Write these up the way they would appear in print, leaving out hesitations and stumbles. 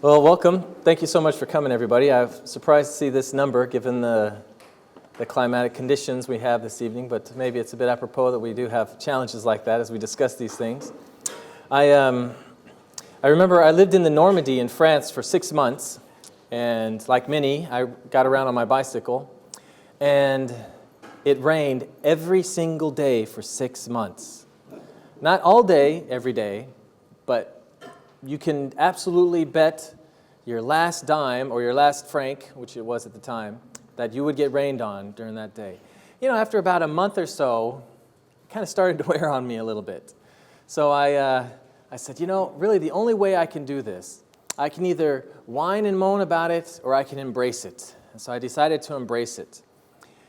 Well, welcome. Thank you so much for coming, everybody. I'm surprised to see this number given the climatic conditions we have this evening, but maybe it's a bit apropos that we do have challenges like that as we discuss these things. I remember I lived in the Normandy in France for 6 months, and like many, I got around on my bicycle, and it rained every single day for 6 months. Not all day, every day, but you can absolutely bet your last dime or your last franc, which it was at the time, that you would get rained on during that day. You know, after about a month or so, it kind of started to wear on me a little bit. So I said, you know, really the only way I can do this, I can either whine and moan about it or I can embrace it. And so I decided to embrace it.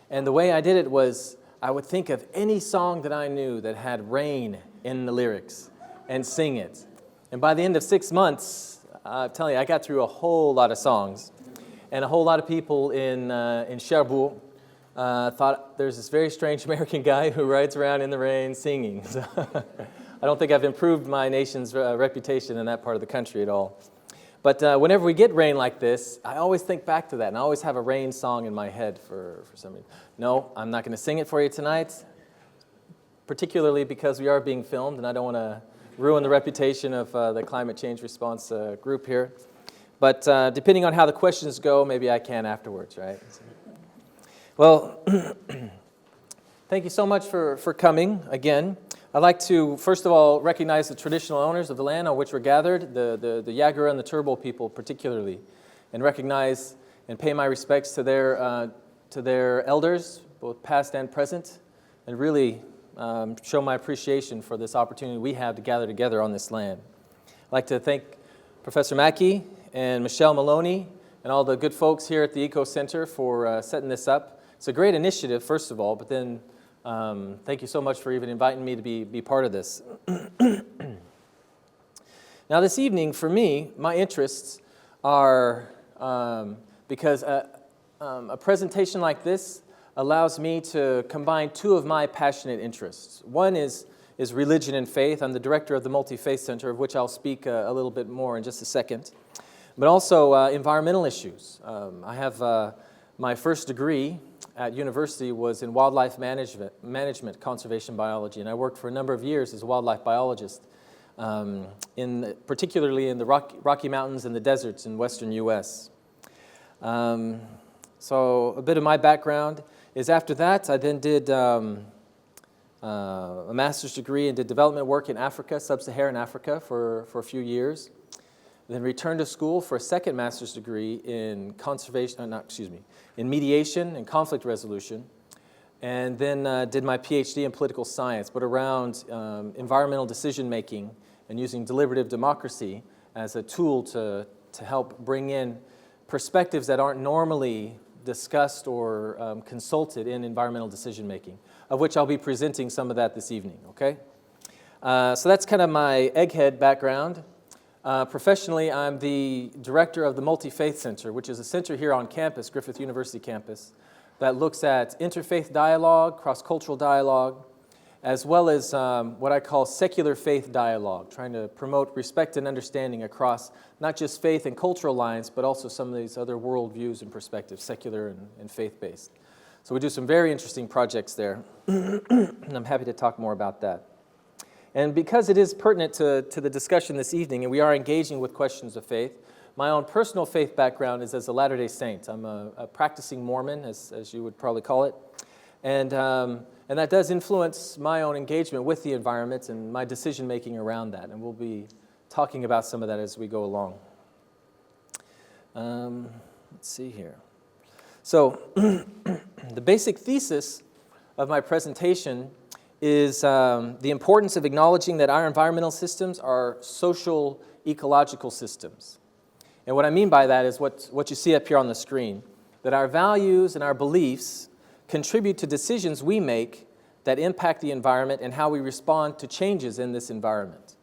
And the way I did it was I would think of any song that I knew that had rain in the lyrics and sing it. And by the end of 6 months, I'm telling you, I got through a whole lot of songs. And a whole lot of people in Cherbourg thought there's this very strange American guy who rides around in the rain singing. So I don't think I've improved my nation's reputation in that part of the country at all. But whenever we get rain like this, I always think back to that, and I always have a rain song in my head for some reason. No, I'm not going to sing it for you tonight, particularly because we are being filmed, and I don't want to ruin the reputation of the climate change response group here. But depending on how the questions go, maybe I can afterwards, right? Well, thank you so much for coming again. I'd like to, first of all, recognize the traditional owners of the land on which we're gathered, the Yagara and the Turrbal people particularly, and recognize and pay my respects to their elders, both past and present, and really show my appreciation for this opportunity we have to gather together on this land. I'd like to thank Professor Mackey and Michelle Maloney and all the good folks here at the Eco Center for setting this up. It's a great initiative, first of all, but then thank you so much for even inviting me to be part of this. Now this evening, for me, my interests are, because a presentation like this allows me to combine two of my passionate interests. One is religion and faith. I'm the director of the Multi-Faith Center, of which I'll speak a little bit more in just a second. But also environmental issues. I have my first degree at university was in wildlife management, conservation biology, and I worked for a number of years as a wildlife biologist, particularly in the Rocky Mountains and the deserts in western U.S. So a bit of my background is after that, I then did a master's degree and did development work in Africa, sub-Saharan Africa, for a few years. Then returned to school for a second master's degree in in mediation and conflict resolution. And then did my PhD in political science, but around environmental decision making and using deliberative democracy as a tool to help bring in perspectives that aren't normally discussed or consulted in environmental decision making, of which I'll be presenting some of that this evening, okay? So that's kind of my egghead background. Professionally, I'm the director of the Multi-Faith Center, which is a center here on campus, Griffith University campus, that looks at interfaith dialogue, cross-cultural dialogue, as well as what I call secular faith dialogue, trying to promote respect and understanding across not just faith and cultural lines, but also some of these other worldviews and perspectives, secular and faith-based. So we do some very interesting projects there, and I'm happy to talk more about that. And because it is pertinent to the discussion this evening, and we are engaging with questions of faith, my own personal faith background is as a Latter-day Saint. I'm a practicing Mormon, as you would probably call it. And that does influence my own engagement with the environment and my decision-making around that. And we'll be talking about some of that as we go along. Let's see here. So the basic thesis of my presentation is the importance of acknowledging that our environmental systems are social ecological systems. And what I mean by that is what you see up here on the screen, that our values and our beliefs contribute to decisions we make that impact the environment and how we respond to changes in this environment.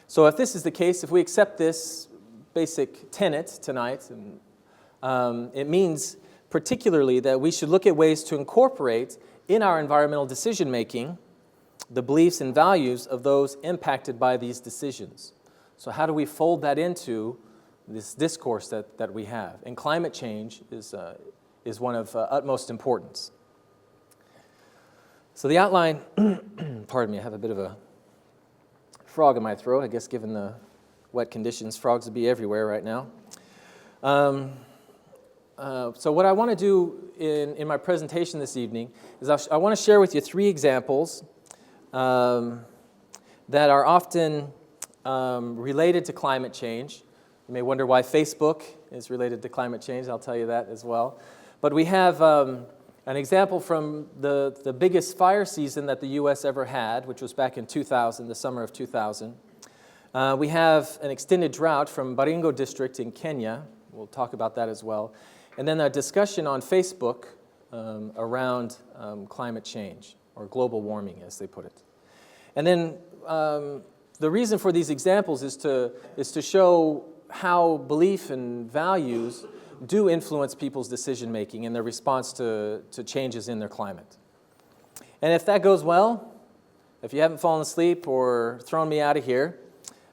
So if this is the case, if we accept this basic tenet tonight, it means particularly that we should look at ways to incorporate in our environmental decision making the beliefs and values of those impacted by these decisions. So how do we fold that into this discourse that we have? And climate change is one of utmost importance. So the outline, pardon me, I have a bit of a frog in my throat. I guess given the wet conditions, frogs would be everywhere right now. So what I want to do in my presentation this evening is I want to share with you 3 examples that are often related to climate change. You may wonder why Facebook is related to climate change. I'll tell you that as well. But we have an example from the biggest fire season that the U.S. ever had, which was back in 2000, the summer of 2000. We have an extended drought from Baringo district in Kenya. We'll talk about that as well. And then a discussion on Facebook around climate change, or global warming, as they put it. And then the reason for these examples is to show how belief and values do influence people's decision-making and their response to changes in their climate. And if that goes well, if you haven't fallen asleep or thrown me out of here,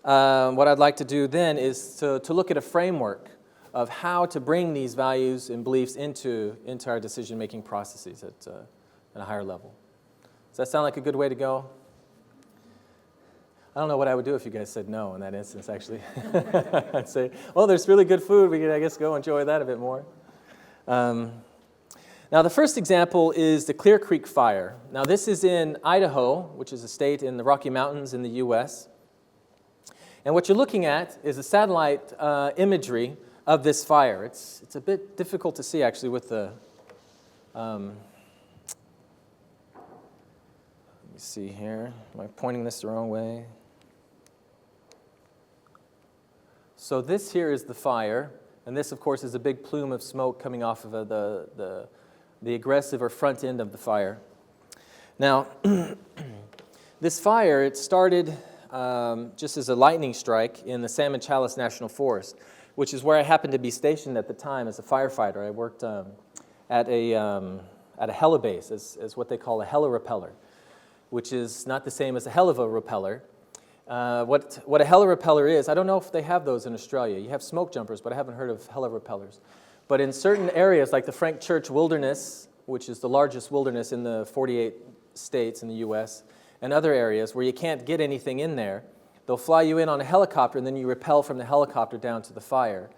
what I'd like to do then is to look at a framework of how to bring these values and beliefs into our decision-making processes at a higher level. Does that sound like a good way to go? I don't know what I would do if you guys said no in that instance, actually. I'd say, well, there's really good food. We could, I guess, go enjoy that a bit more. Now, the first example is the Clear Creek Fire. Now, this is in Idaho, which is a state in the Rocky Mountains in the U.S. And what you're looking at is a satellite imagery of this fire. It's a bit difficult to see, actually, with the... let me see here. Am I pointing this the wrong way? So this here is the fire, and this, of course, is a big plume of smoke coming off of the aggressive or front end of the fire. Now, this fire, it started just as a lightning strike in the San Machalis National Forest, which is where I happened to be stationed at the time as a firefighter. I worked at a helibase, as what they call a helirepeller, which is not the same as a hell of a repeller. What a helirepeller is, I don't know if they have those in Australia. You have smoke jumpers, but I haven't heard of helirepellers. But in certain areas, like the Frank Church Wilderness, which is the largest wilderness in the 48 states in the U.S., and other areas where you can't get anything in there, they'll fly you in on a helicopter, and then you rappel from the helicopter down to the fire.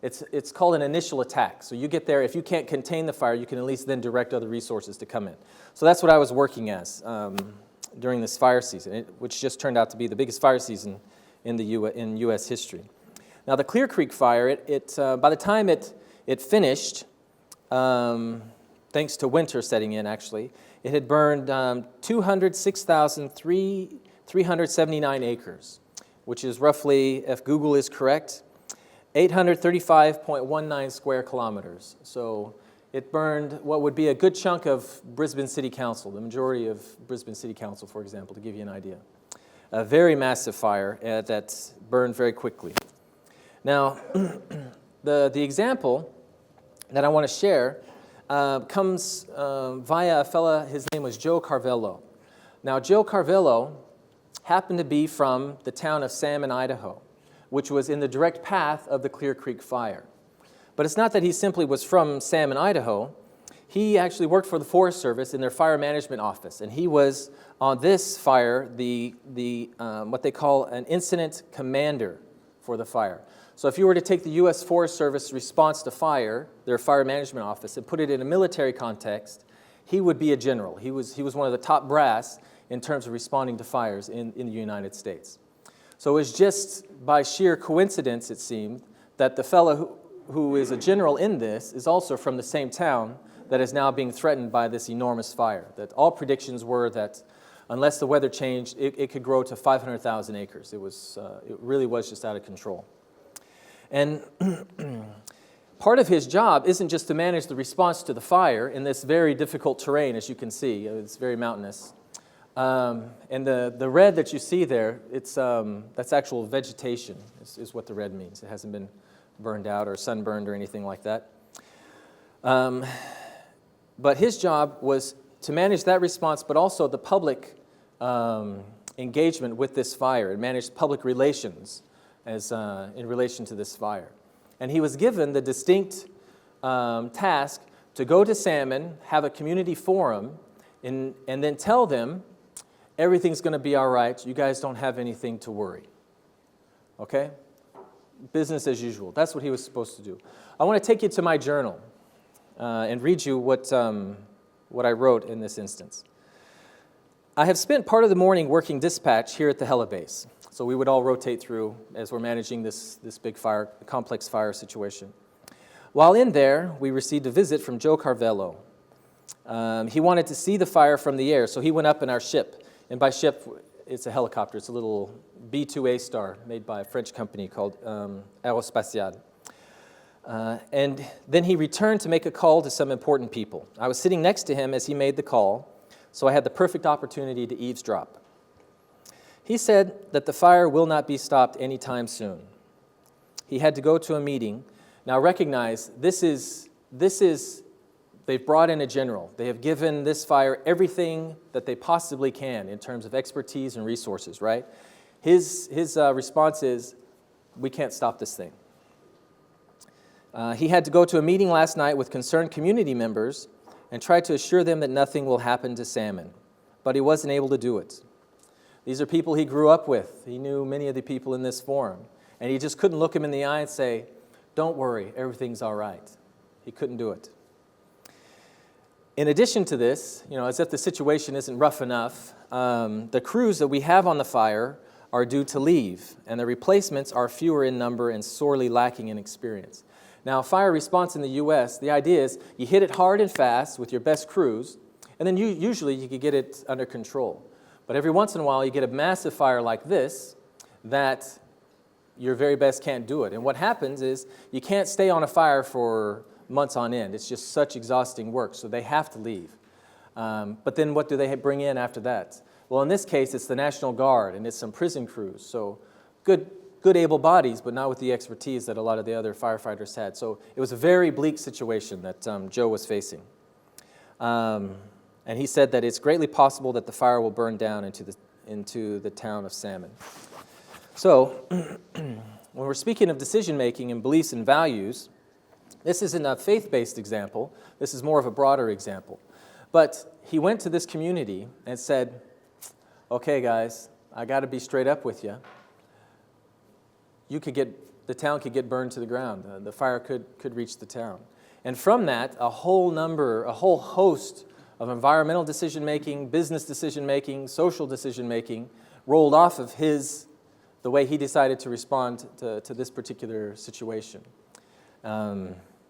It's called an initial attack. So you get there, if you can't contain the fire, you can at least then direct other resources to come in. So that's what I was working as during this fire season, which just turned out to be the biggest fire season in U.S. history. Now, the Clear Creek Fire, by the time it finished, thanks to winter setting in, actually, it had burned 206,379 acres, which is roughly, if Google is correct, 835.19 square kilometers. So it burned what would be a good chunk of Brisbane City Council, the majority of Brisbane City Council, for example, to give you an idea. A very massive fire that burned very quickly. Now, the example that I want to share comes via a fella, his name was Joe Carvello. Now, Joe Carvello happened to be from the town of Salmon, Idaho, which was in the direct path of the Clear Creek Fire. But it's not that he simply was from Salmon, Idaho. He actually worked for the Forest Service in their fire management office, and he was on this fire the what they call an incident commander for the fire. So if you were to take the U.S. Forest Service response to fire, their fire management office, and put it in a military context, he would be a general. He was one of the top brass in terms of responding to fires in the United States. So it was just by sheer coincidence, it seemed, that the fellow who is a general in this is also from the same town that is now being threatened by this enormous fire. That all predictions were that unless the weather changed, it could grow to 500,000 acres. It really was just out of control. And part of his job isn't just to manage the response to the fire in this very difficult terrain, as you can see. It's very mountainous. And the red that you see there, that's actual vegetation is what the red means. It hasn't been burned out or sunburned or anything like that. But his job was to manage that response, but also the public engagement with this fire and managed public relations as in relation to this fire. And he was given the distinct task to go to Salmon, have a community forum, and then tell them, everything's going to be all right. You guys don't have anything to worry. Okay? Business as usual. That's what he was supposed to do. I want to take you to my journal and read you what I wrote in this instance. I have spent part of the morning working dispatch here at the helibase. So we would all rotate through as we're managing this big fire, complex fire situation. While in there, we received a visit from Joe Carvello. He wanted to see the fire from the air, so he went up in our ship. And by ship, it's a helicopter. It's a little B-2A star made by a French company called Aerospatiale. And then he returned to make a call to some important people. I was sitting next to him as he made the call, so I had the perfect opportunity to eavesdrop. He said that the fire will not be stopped anytime soon. He had to go to a meeting. Now recognize, they've brought in a general. They have given this fire everything that they possibly can in terms of expertise and resources, right? His response is, we can't stop this thing. He had to go to a meeting last night with concerned community members and try to assure them that nothing will happen to Salmon, but he wasn't able to do it. These are people he grew up with. He knew many of the people in this forum, and he just couldn't look him in the eye and say, don't worry, everything's all right. He couldn't do it. In addition to this, as if the situation isn't rough enough, the crews that we have on the fire are due to leave, and the replacements are fewer in number and sorely lacking in experience. Now, fire response in the U.S., the idea is you hit it hard and fast with your best crews, and then usually you can get it under control. But every once in a while, you get a massive fire like this that your very best can't do it. And what happens is you can't stay on a fire for months on end. It's just such exhausting work, so they have to leave. But then what do they bring in after that? Well, in this case, it's the National Guard, and it's some prison crews. So good able bodies, but not with the expertise that a lot of the other firefighters had. So it was a very bleak situation that Joe was facing. And he said that it's greatly possible that the fire will burn down into the town of Salmon. So when we're speaking of decision-making and beliefs and values, this isn't a faith-based example. This is more of a broader example. But he went to this community and said, okay, guys, I got to be straight up with you. The town could get burned to the ground. The fire could reach the town. And from that, a whole host of environmental decision-making, business decision-making, social decision-making rolled off of the way he decided to respond to this particular situation,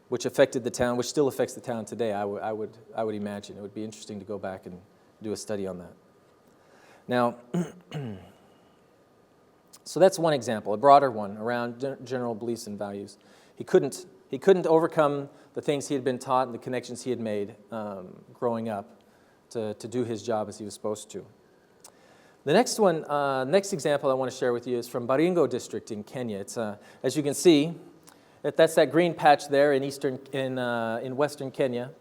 which affected the town, which still affects the town today, I would imagine. It would be interesting to go back and do a study on that. Now, so that's one example, a broader one around general beliefs and values. He couldn't overcome the things he had been taught and the connections he had made growing up to do his job as he was supposed to. The next example I want to share with you is from Baringo district in Kenya. It's as you can see, that's that green patch there in western Kenya.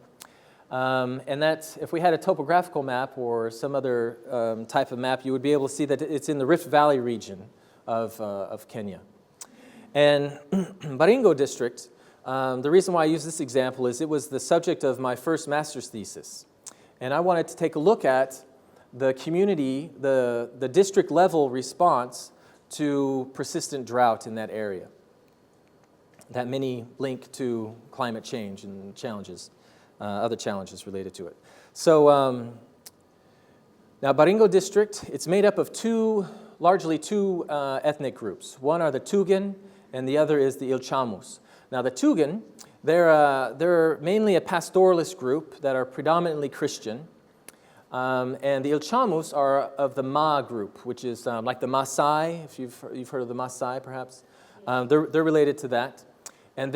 And that, if we had a topographical map or some other type of map, you would be able to see that it's in the Rift Valley region of Kenya. And Baringo district, the reason why I use this example is it was the subject of my first master's thesis. And I wanted to take a look at the community, the district level response to persistent drought in that area. That many link to climate change and challenges, other challenges related to it. So now Baringo district, it's made up of largely two ethnic groups. One are the Tugen, and the other is the Ilchamus. Now the Tugen, they're mainly a pastoralist group that are predominantly Christian. And the Ilchamus are of the Ma group, which is like the Maasai, if you've heard of the Maasai perhaps. They're related to that. And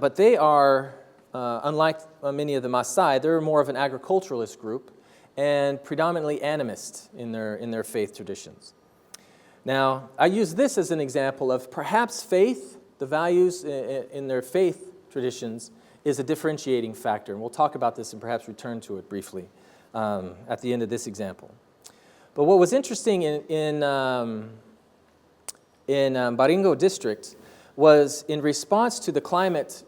but they are, unlike many of the Maasai, they're more of an agriculturalist group and predominantly animist in their faith traditions. Now, I use this as an example of perhaps faith, the values in their faith traditions, is a differentiating factor. And we'll talk about this and perhaps return to it briefly at the end of this example. But what was interesting in Baringo district was in response to the climate,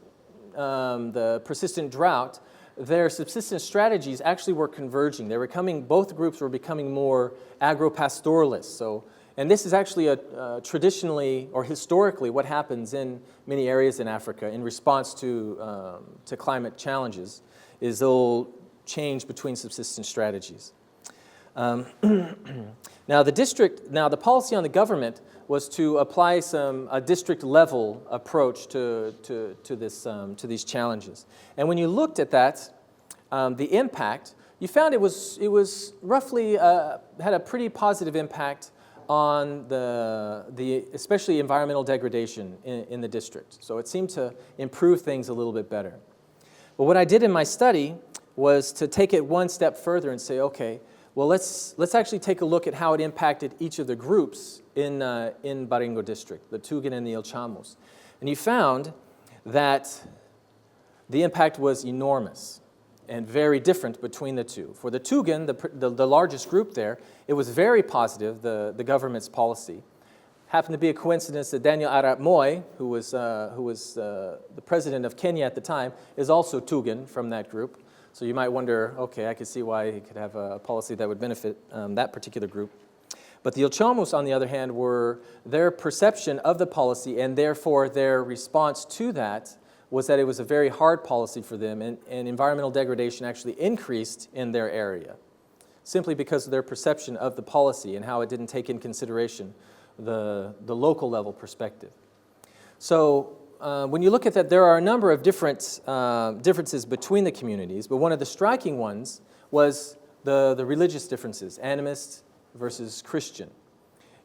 the persistent drought, their subsistence strategies actually were converging. Both groups were becoming more agro-pastoralists. So, and this is actually traditionally or historically what happens in many areas in Africa in response to climate challenges, is they'll change between subsistence strategies. Now the policy on the government was to apply a district level approach to these challenges. And when you looked at that, the impact, you found it was roughly had a pretty positive impact on the especially environmental degradation in the district. So it seemed to improve things a little bit better. But what I did in my study was to take it one step further and say, okay, well, let's actually take a look at how it impacted each of the groups in Baringo district, the Tugen and the Ilchamos. And you found that the impact was enormous and very different between the two. For the Tugen, the largest group there, it was very positive, the government's policy. Happened to be a coincidence that Daniel Arap Moi, who was the president of Kenya at the time, is also Tugen from that group. So you might wonder, okay, I could see why he could have a policy that would benefit that particular group. But the Ilchamos, on the other hand, their perception of the policy and therefore their response to that was that it was a very hard policy for them, and environmental degradation actually increased in their area, simply because of their perception of the policy and how it didn't take in consideration the local level perspective. So when you look at that, there are a number of differences between the communities, but one of the striking ones was the religious differences, animist versus Christian.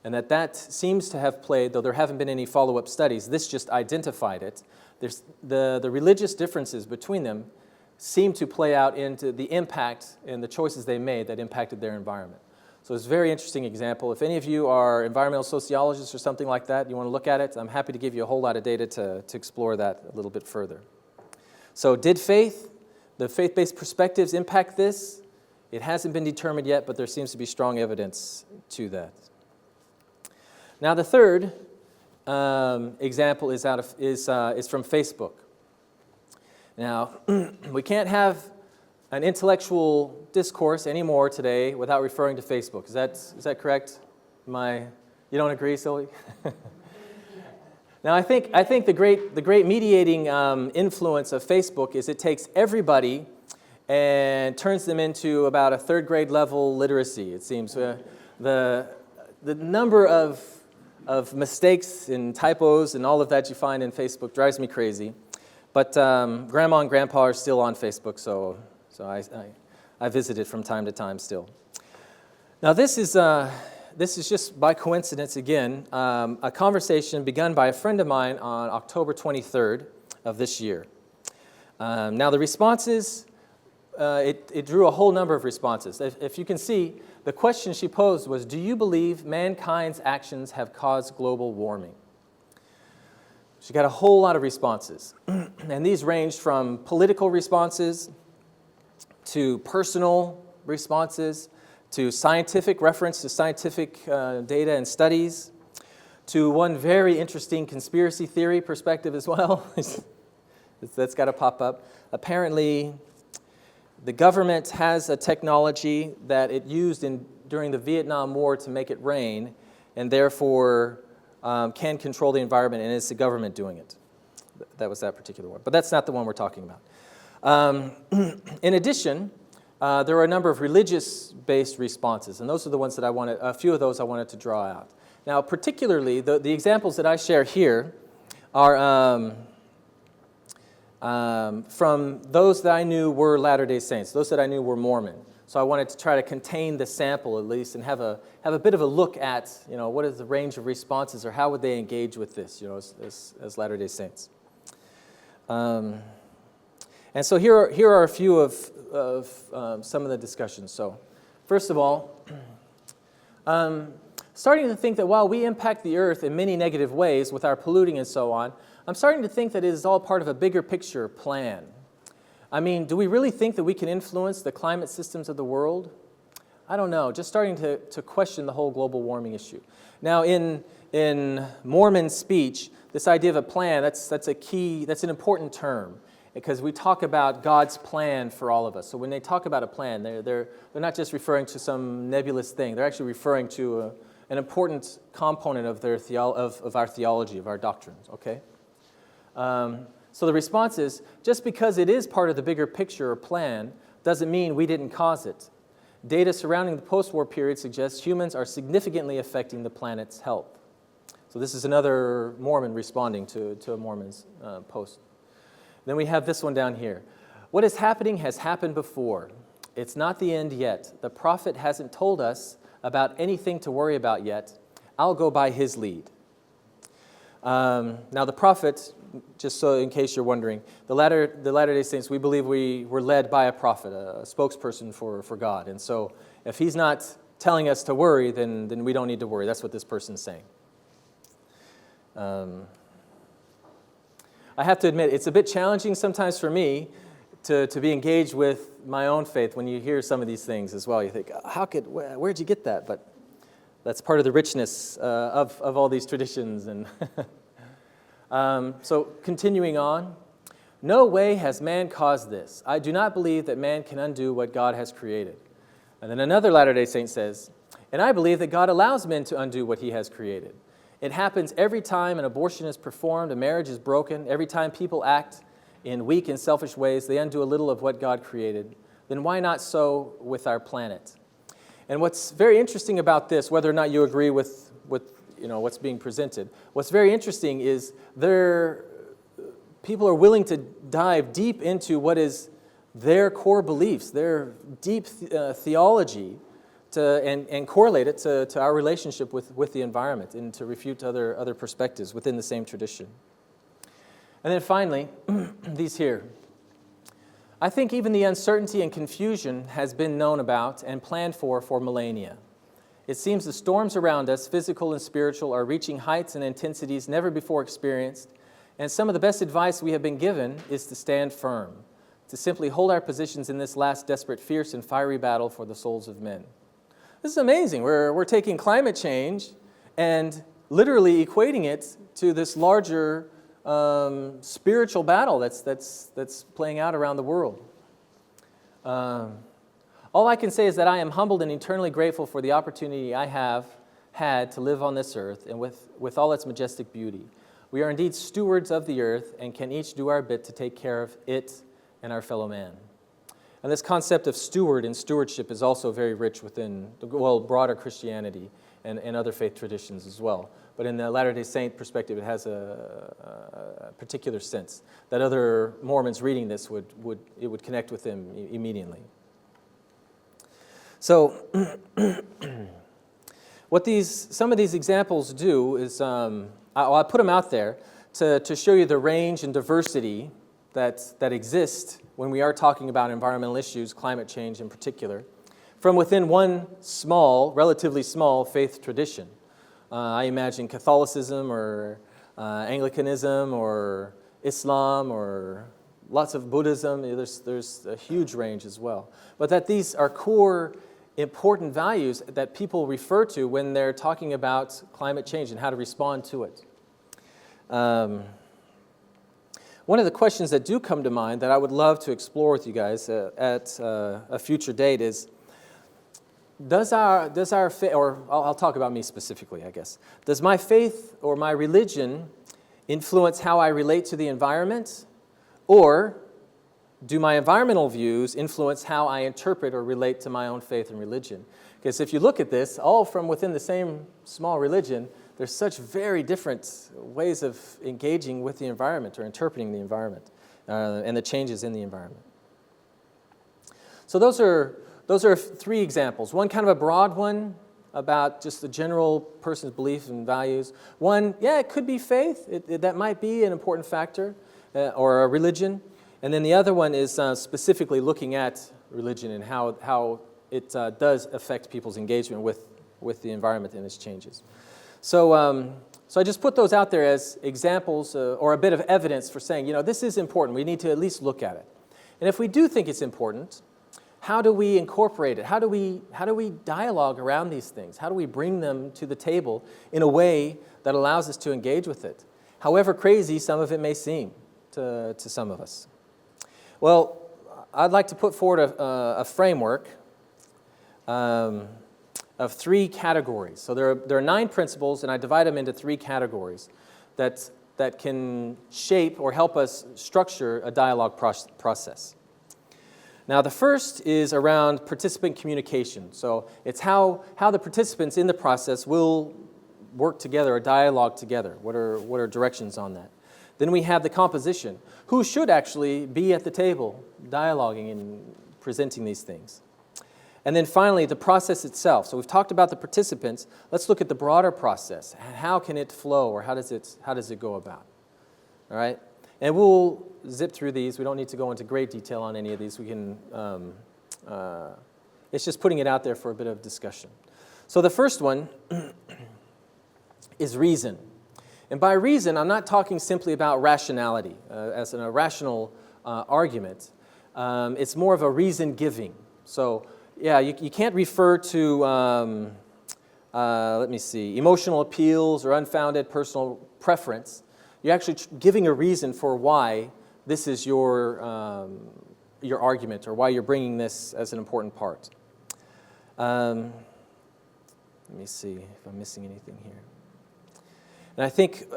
And that seems to have played, though there haven't been any follow-up studies, this just identified it. The religious differences between them seem to play out into the impact and the choices they made that impacted their environment. So it's a very interesting example. If any of you are environmental sociologists or something like that, you want to look at it, I'm happy to give you a whole lot of data to explore that a little bit further. So did the faith-based perspectives impact this? It hasn't been determined yet, but there seems to be strong evidence to that. Now the third example is from Facebook. Now, we can't have an intellectual discourse anymore today without referring to Facebook. Is that correct? You don't agree, Sylvie? Now, I think the great mediating influence of Facebook is it takes everybody and turns them into about a third grade level literacy. It seems the number of mistakes and typos and all of that you find in Facebook drives me crazy. But Grandma and Grandpa are still on Facebook, so I visit it from time to time still. Now this is just by coincidence again, a conversation begun by a friend of mine on October 23rd of this year. Now the responses, it drew a whole number of responses. If you can see, the question she posed was, do you believe mankind's actions have caused global warming? She got a whole lot of responses. And these ranged from political responses to personal responses, to scientific reference to scientific data and studies, to one very interesting conspiracy theory perspective as well. That's got to pop up. Apparently, the government has a technology that it used during the Vietnam War to make it rain, and therefore can control the environment, and it's the government doing it. That was that particular one. But that's not the one we're talking about. In addition, there were a number of religious-based responses, and those are the ones that a few of those I wanted to draw out. Now, particularly, the examples that I share here are from those that I knew were Latter-day Saints, those that I knew were Mormon. So I wanted to try to contain the sample at least and have a bit of a look at, what is the range of responses or how would they engage with this, as Latter-day Saints. And so here are a few of some of the discussions. So first of all, starting to think that while we impact the earth in many negative ways with our polluting and so on, I'm starting to think that it is all part of a bigger picture plan. I mean, do we really think that we can influence the climate systems of the world? I don't know, just starting to question the whole global warming issue. Now, in Mormon speech, this idea of a plan, that's an important term, because we talk about God's plan for all of us. So when they talk about a plan, they're not just referring to some nebulous thing. They're actually referring to an important component of of our theology, of our doctrines, okay? So the response is, just because it is part of the bigger picture or plan doesn't mean we didn't cause it. Data surrounding the post-war period suggests humans are significantly affecting the planet's health. So this is another Mormon responding to a Mormon's post. Then we have this one down here. What is happening has happened before. It's not the end yet. The prophet hasn't told us about anything to worry about yet. I'll go by his lead. Now the prophet, just so in case you're wondering, the Latter-day Saints, we believe we were led by a prophet, a spokesperson for God. And so if he's not telling us to worry, then we don't need to worry. That's what this person's saying. I have to admit, it's a bit challenging sometimes for me to be engaged with my own faith when you hear some of these things as well. You think, where'd you get that? But that's part of the richness of all these traditions. And so continuing on, no way has man caused this. I do not believe that man can undo what God has created. And then another Latter-day Saint says, and I believe that God allows men to undo what he has created. It happens every time an abortion is performed, a marriage is broken, every time people act in weak and selfish ways, they undo a little of what God created. Then why not so with our planet? And what's very interesting about this, whether or not you agree with what's being presented, what's very interesting is people are willing to dive deep into what is their core beliefs, their deep theology, and correlate it to our relationship with the environment and to refute other perspectives within the same tradition. And then finally, these here. I think even the uncertainty and confusion has been known about and planned for millennia. It seems the storms around us, physical and spiritual, are reaching heights and intensities never before experienced, and some of the best advice we have been given is to stand firm, to simply hold our positions in this last desperate, fierce, and fiery battle for the souls of men. This is amazing. We're taking climate change and literally equating it to this larger spiritual battle that's playing out around the world. All I can say is that I am humbled and eternally grateful for the opportunity I have had to live on this earth and with all its majestic beauty. We are indeed stewards of the earth and can each do our bit to take care of it and our fellow man. And this concept of steward and stewardship is also very rich within broader Christianity and other faith traditions as well. But in the Latter-day Saint perspective, it has a particular sense that other Mormons reading this would connect with them immediately. So, what some of these examples do is, I put them out there to show you the range and diversity that exists when we are talking about environmental issues, climate change in particular, from within one relatively small faith tradition. I imagine Catholicism or Anglicanism or Islam or lots of Buddhism. There's a huge range as well. But that these are core important values that people refer to when they're talking about climate change and how to respond to it. One of the questions that do come to mind that I would love to explore with you guys at a future date is, does our faith, or I'll talk about me specifically, I guess. Does my faith or my religion influence how I relate to the environment? Or do my environmental views influence how I interpret or relate to my own faith and religion? Because if you look at this, all from within the same small religion, there's such very different ways of engaging with the environment or interpreting the environment and the changes in the environment. So those are three examples. One kind of a broad one about just the general person's beliefs and values. One, it could be faith. That might be an important factor, or a religion. And then the other one is specifically looking at religion and how it does affect people's engagement with the environment and its changes. So I just put those out there as examples or a bit of evidence for saying, this is important. We need to at least look at it. And if we do think it's important, how do we incorporate it? How do we dialogue around these things? How do we bring them to the table in a way that allows us to engage with it? However crazy some of it may seem to some of us. Well, I'd like to put forward a framework of 3 categories. So there are 9 principles, and I divide them into 3 categories that can shape or help us structure a dialogue process. Now, the first is around participant communication. So it's how the participants in the process will work together or dialogue together. What are directions on that? Then we have the composition. Who should actually be at the table dialoguing and presenting these things? And then finally, the process itself. So we've talked about the participants. Let's look at the broader process. How can it flow, or how does it go about? All right? And we'll zip through these. We don't need to go into great detail on any of these. We can, it's just putting it out there for a bit of discussion. So the first one is reason. And by reason, I'm not talking simply about rationality as an irrational argument. It's more of a reason giving. So yeah, you can't refer to, let me see, emotional appeals or unfounded personal preference. You're actually giving a reason for why this is your argument, or why you're bringing this as an important part. Let me see if I'm missing anything here. And I think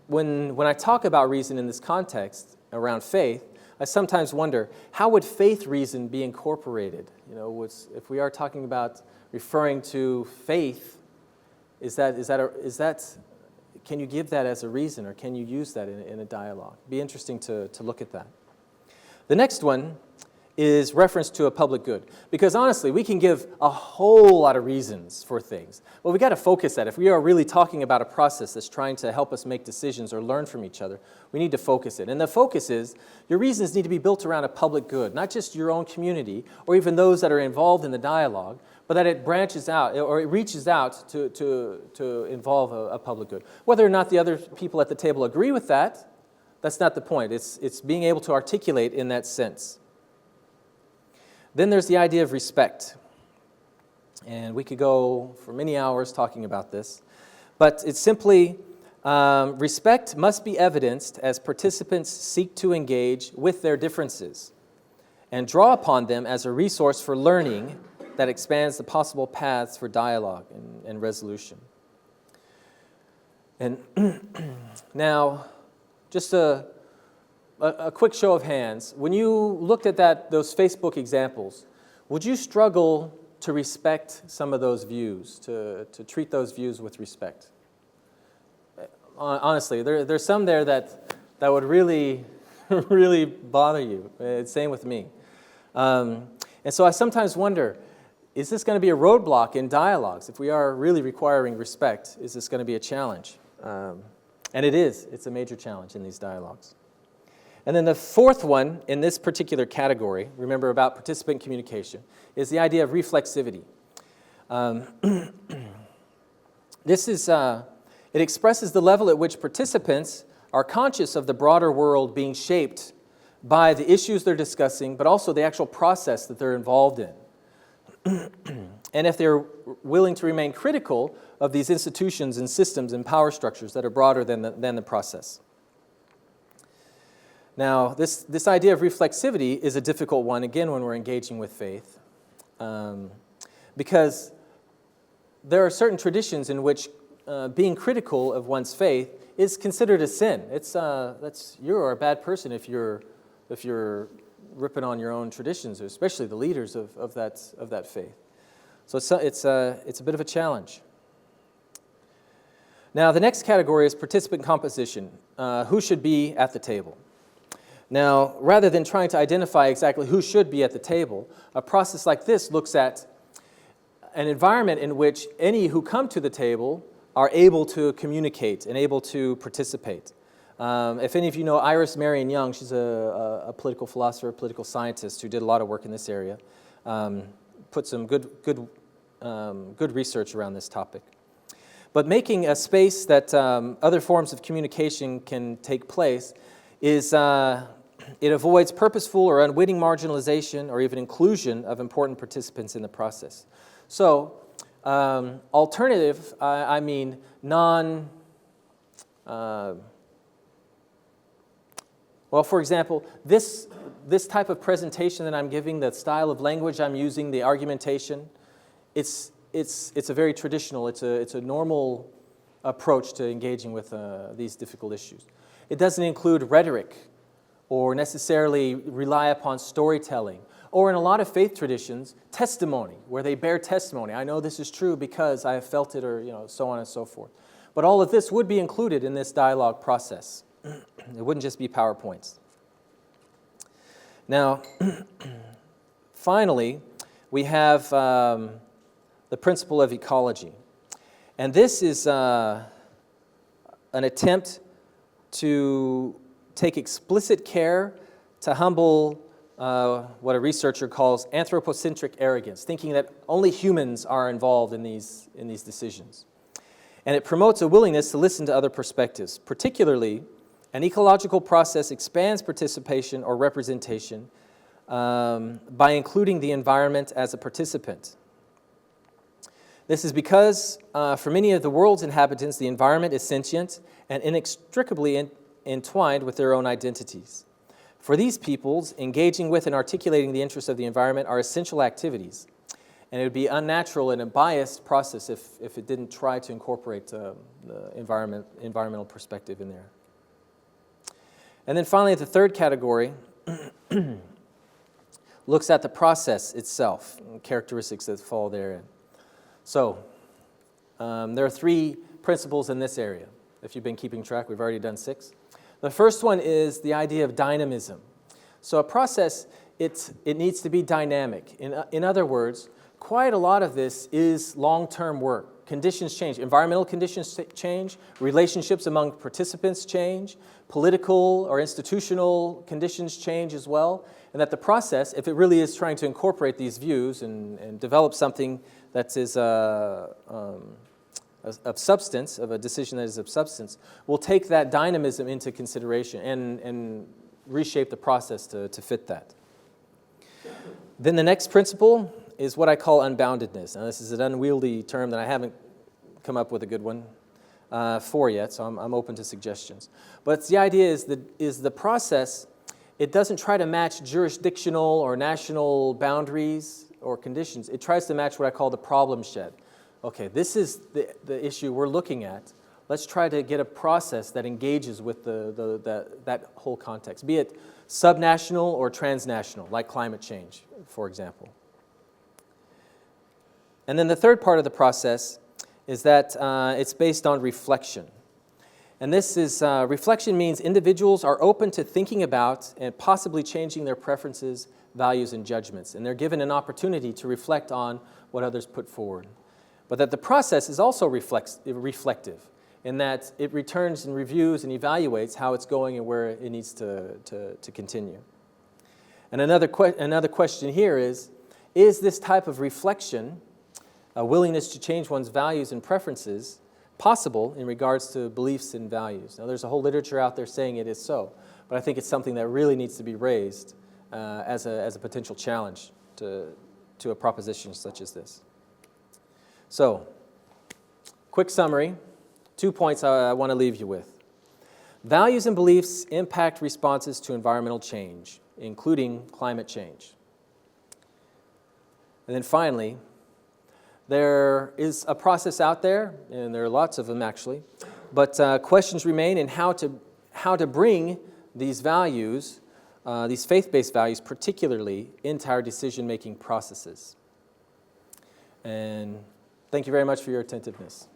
when I talk about reason in this context around faith, I sometimes wonder, how would faith reason be incorporated? You know, if we are talking about referring to faith, can you give that as a reason, or can you use that in a dialogue? It'd be interesting to look at that. The next one is reference to a public good. Because honestly, we can give a whole lot of reasons for things. Well, we got to focus that. If we are really talking about a process that's trying to help us make decisions or learn from each other, we need to focus it. And the focus is, your reasons need to be built around a public good, not just your own community or even those that are involved in the dialogue, but that it branches out, or it reaches out to involve a public good. Whether or not the other people at the table agree with that, that's not the point. It's being able to articulate in that sense. Then there's the idea of respect. And we could go for many hours talking about this. But it's simply, respect must be evidenced as participants seek to engage with their differences and draw upon them as a resource for learning that expands the possible paths for dialogue and resolution. And now, just a quick show of hands. When you looked at those Facebook examples, would you struggle to respect some of those views, to treat those views with respect? Honestly, there's some there that would really, really bother you. Same with me. And so I sometimes wonder, is this going to be a roadblock in dialogues? If we are really requiring respect, is this going to be a challenge? And it is. It's a major challenge in these dialogues. And then the fourth one in this particular category, remember about participant communication, is the idea of reflexivity. It expresses the level at which participants are conscious of the broader world being shaped by the issues they're discussing, but also the actual process that they're involved in. And if they're willing to remain critical of these institutions and systems and power structures that are broader than the process. Now, this idea of reflexivity is a difficult one, again, when we're engaging with faith, because there are certain traditions in which being critical of one's faith is considered a sin. You're a bad person if you're ripping on your own traditions, especially the leaders of that faith. So it's a bit of a challenge. Now, the next category is participant composition. Who should be at the table? Now, rather than trying to identify exactly who should be at the table, a process like this looks at an environment in which any who come to the table are able to communicate and able to participate. If any of you know Iris Marion Young, she's a political philosopher, political scientist who did a lot of work in this area, put some good research around this topic. But making a space that other forms of communication can take place is it avoids purposeful or unwitting marginalization or even inclusion of important participants in the process. So, alternative, I mean non, well, for example, this type of presentation that I'm giving, the style of language I'm using, the argumentation, it's a very traditional, it's a normal approach to engaging with these difficult issues. It doesn't include rhetoric or necessarily rely upon storytelling, or in a lot of faith traditions, testimony, where they bear testimony. I know this is true because I have felt it, or so on and so forth. But all of this would be included in this dialogue process. It wouldn't just be PowerPoints. Now, finally, we have the principle of ecology. And this is an attempt to take explicit care to humble what a researcher calls anthropocentric arrogance, thinking that only humans are involved in these decisions. And it promotes a willingness to listen to other perspectives. Particularly, an ecological process expands participation or representation by including the environment as a participant. This is because for many of the world's inhabitants, the environment is sentient and inextricably entwined with their own identities. For these peoples, engaging with and articulating the interests of the environment are essential activities, and it would be unnatural and a biased process if it didn't try to incorporate the environmental perspective in there. And then finally, the third category looks at the process itself, and characteristics that fall therein. So, there are 3 principles in this area. If you've been keeping track, we've already done 6. The first one is the idea of dynamism. So a process, it needs to be dynamic. In other words, quite a lot of this is long-term work. Conditions change. Environmental conditions change. Relationships among participants change. Political or institutional conditions change as well. And that the process, if it really is trying to incorporate these views and develop something that is of substance, of a decision that is of substance, will take that dynamism into consideration and reshape the process to fit that. Then the next principle is what I call unboundedness. Now, this is an unwieldy term that I haven't come up with a good one for yet, so I'm open to suggestions. But the idea is the process, it doesn't try to match jurisdictional or national boundaries or conditions. It tries to match what I call the problem shed. Okay, this is the issue we're looking at. Let's try to get a process that engages with that whole context, be it subnational or transnational, like climate change, for example. And then the third part of the process is that it's based on reflection. And this is, reflection means individuals are open to thinking about and possibly changing their preferences, values, and judgments. And they're given an opportunity to reflect on what others put forward. But that the process is also reflective in that it returns and reviews and evaluates how it's going and where it needs to continue. And another question here is this type of reflection, a willingness to change one's values and preferences, possible in regards to beliefs and values? Now, there's a whole literature out there saying it is so, but I think it's something that really needs to be raised as a potential challenge to a proposition such as this. So, quick summary, 2 points I want to leave you with. Values and beliefs impact responses to environmental change, including climate change. And then finally, there is a process out there, and there are lots of them actually, but questions remain in how to bring these values, these faith-based values particularly, into our decision-making processes. And thank you very much for your attentiveness.